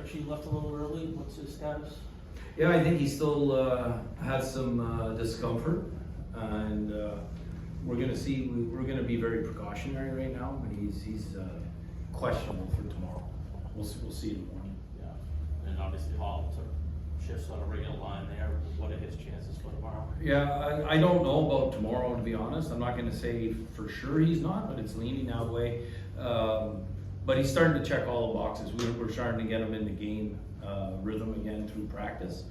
Richie left a little early. What's his status? Yeah, I think he still has some discomfort, and we're going to see. We're going to be very precautionary right now, but he's questionable for tomorrow. We'll see in the morning. Yeah, and obviously Hall shifts on a regular line there. What are his chances for tomorrow? Yeah, I don't know about tomorrow, to be honest. I'm not going to say for sure he's not, but it's leaning that way. But he's starting to check all the boxes. We're starting to get him in the game rhythm again through practice.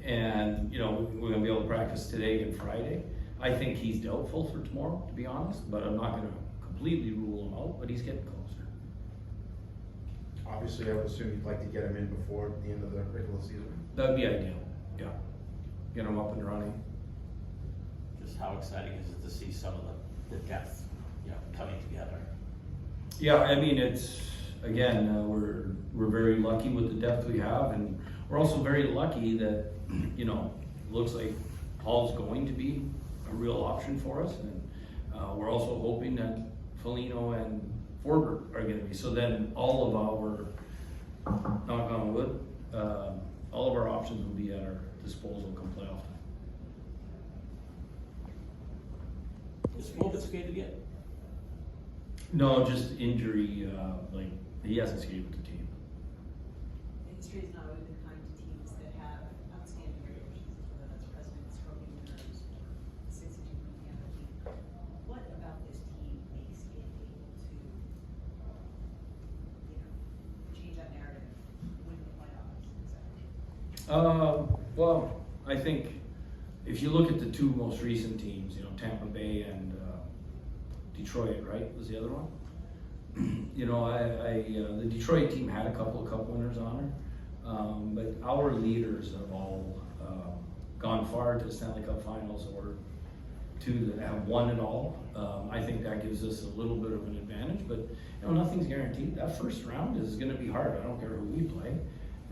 And, you know, we're going to be able to practice today and Friday. I think he's doubtful for tomorrow, to be honest, but I'm not going to completely rule him out, but he's getting closer. Obviously, I would assume you'd like to get him in before the end of the regular season. That would be ideal, yeah. Get him up and running. Just how exciting is it to see some of the depth, coming together? Yeah, I mean, it's, again, we're very lucky with the depth we have, and we're also very lucky that, it looks like Hall's going to be a real option for us, and we're also hoping that Foligno and Forbert are going to be. So then all of our, knock on wood, all of our options will be at our disposal come playoff time. Is Forbert skated yet? No, just injury, he hasn't skated with the team. History has not always been kind to teams that have outstanding regular seasons, whether that's presidents, trophy winners, 62-win Tampa team. What about this team makes it able to, change that narrative, win the playoffs, etc.? Well, I think if you look at the two most recent teams, Tampa Bay and Detroit, right, was the other one? The Detroit team had a couple of cup winners on her, but our leaders have all gone far to the Stanley Cup Finals, or two that have won it all. I think that gives us a little bit of an advantage, but nothing's guaranteed. That first round is going to be hard. I don't care who we play,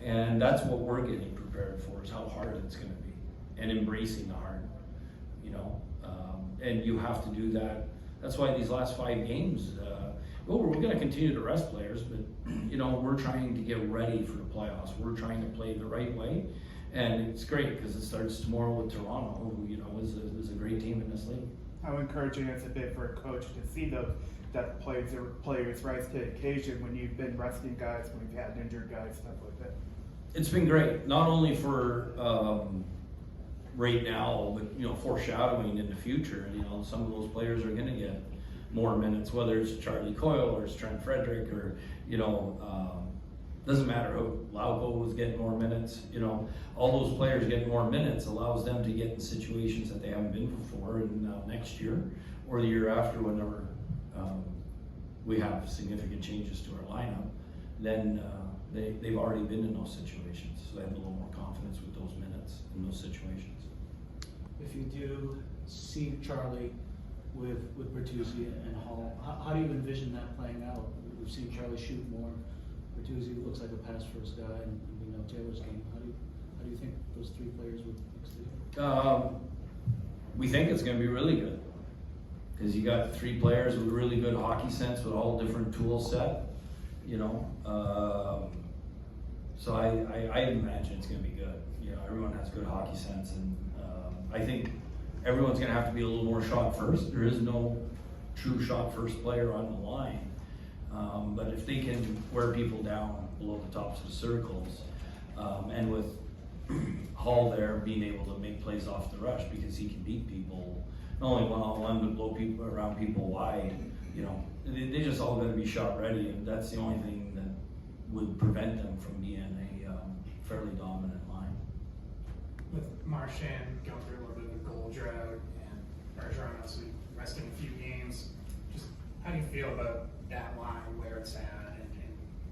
and that's what we're getting prepared for, is how hard it's going to be, and embracing the hard. And you have to do that. That's why these last 5 games, we're going to continue to rest players, but we're trying to get ready for the playoffs. We're trying to play the right way, and it's great because it starts tomorrow with Toronto, who is a great team in this league. How encouraging it's been for a coach to see that players rise to the occasion when you've been resting guys, when you've had injured guys, stuff like that. It's been great, not only for right now, but foreshadowing in the future. Some of those players are going to get more minutes, whether it's Charlie Coyle or it's Trent Frederick, or doesn't matter who. Lauko was getting more minutes. All those players getting more minutes allows them to get in situations that they haven't been before, and next year or the year after, whenever we have significant changes to our lineup, then they've already been in those situations, so they have a little more confidence with those minutes in those situations. If you do see Charlie with Bertuzzi and Hall, how do you envision that playing out? We've seen Charlie shoot more. Bertuzzi looks like a pass first guy, and we know Taylor's game. How do you think those 3 players would mix together? We think it's going to be really good, because you got 3 players with really good hockey sense with all different tool set. So I imagine it's going to be good. Everyone has good hockey sense, and I think everyone's going to have to be a little more shot first. There is no true shot first player on the line, but if they can wear people down below the tops of the circles, and with Hall there being able to make plays off the rush, because he can beat people not only one-on-one but blow people around people wide. They just all got to be shot ready, and that's the only thing that would prevent them from being a fairly dominant line. With Marchand going through a little bit of a goal drought and Bergeron obviously resting a few games, just how do you feel about that line, where it's at, and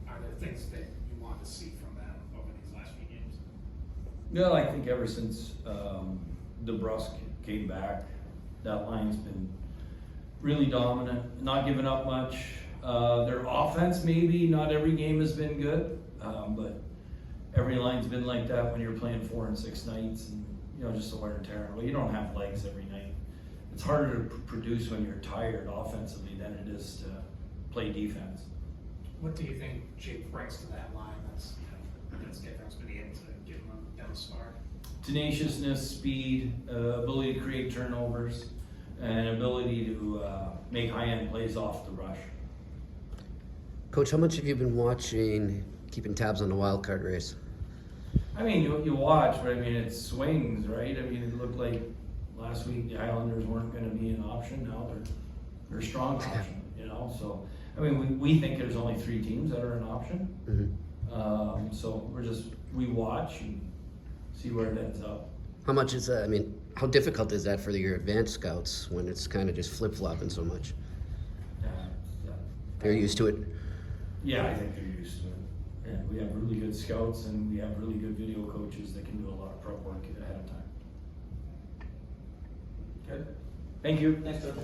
are there things that you want to see from them over these last few games? Yeah, I think ever since DeBrusk came back, that line's been really dominant, not giving up much. Their offense, maybe not every game has been good, but every line's been like that when you're playing 4 and 6 nights, and just the wear and tear. Well, you don't have legs every night. It's harder to produce when you're tired offensively than it is to play defense. What do you think Jake brings to that line that's that's difference to be able to give them a spark? Tenaciousness, speed, ability to create turnovers, and ability to make high-end plays off the rush. Coach, how much have you been watching, keeping tabs on the wild card race? I mean, you watch, but I mean, it swings, right? I mean, it looked like last week the Islanders weren't going to be an option. Now they're a strong option, you know? So, I mean, we think there's only 3 teams that are an option. Mm-hmm. So we watch and see where it ends up. How much is that? I mean, how difficult is that for your advanced scouts when it's kind of just flip-flopping so much? They're used to it. Yeah, I think they're used to it. Yeah, we have really good scouts and we have really good video coaches that can do a lot of prep work ahead of time. Good. Thank you. Thanks, Coach.